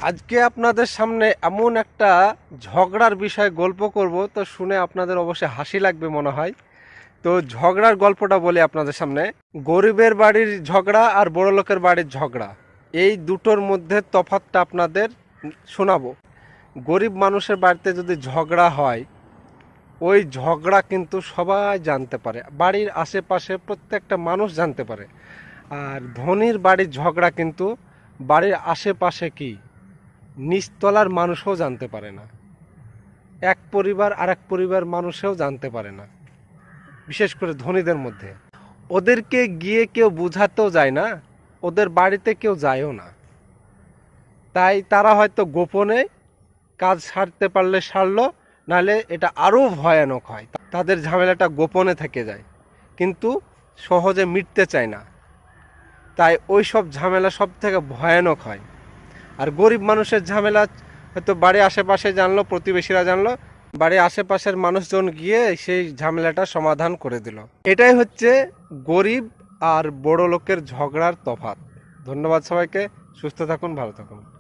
আজকে আপনাদের সামনে এমন একটা ঝগড়ার বিষয়ে গল্প করব, তো শুনে আপনাদের অবশ্যই হাসি লাগবে মনে হয়। তো ঝগড়ার গল্পটা বলি আপনাদের সামনে। গরিবের বাড়ির ঝগড়া আর বড়লোকের বাড়ির ঝগড়া, এই দুটোর মধ্যে তফাৎটা আপনাদের শোনাবো। গরিব মানুষের বাড়িতে যদি ঝগড়া হয়, ওই ঝগড়া কিন্তু সবাই জানতে পারে, বাড়ির আশেপাশে প্রত্যেকটা মানুষ জানতে পারে। আর ধনীর বাড়ির ঝগড়া কিন্তু বাড়ির আশেপাশে কি নিচতলার মানুষও জানতে পারে না, এক পরিবার আর এক পরিবার মানুষেও জানতে পারে না, বিশেষ করে ধনীদের মধ্যে। ওদেরকে গিয়ে কেউ বোঝাতেও যায় না, ওদের বাড়িতে কেউ যায়ও না। তাই তারা হয়তো গোপনে কাজ সারতে পারলে সারলো, নাহলে এটা আরও ভয়ানক হয়, তাদের ঝামেলাটা গোপনে থেকে যায়, কিন্তু সহজে মিটতে চায় না। তাই ওই সব ঝামেলা সব থেকে ভয়ানক হয়। আর গরিব মানুষের ঝামেলা হয়তো বাড়ির আশেপাশে জানলো, প্রতিবেশীরা জানলো, বাড়ির আশেপাশের মানুষজন গিয়ে সেই ঝামেলাটা সমাধান করে দিল। এটাই হচ্ছে গরিব আর বড় লোকের ঝগড়ার তফাৎ। ধন্যবাদ সবাইকে। সুস্থ থাকুন, ভালো থাকুন।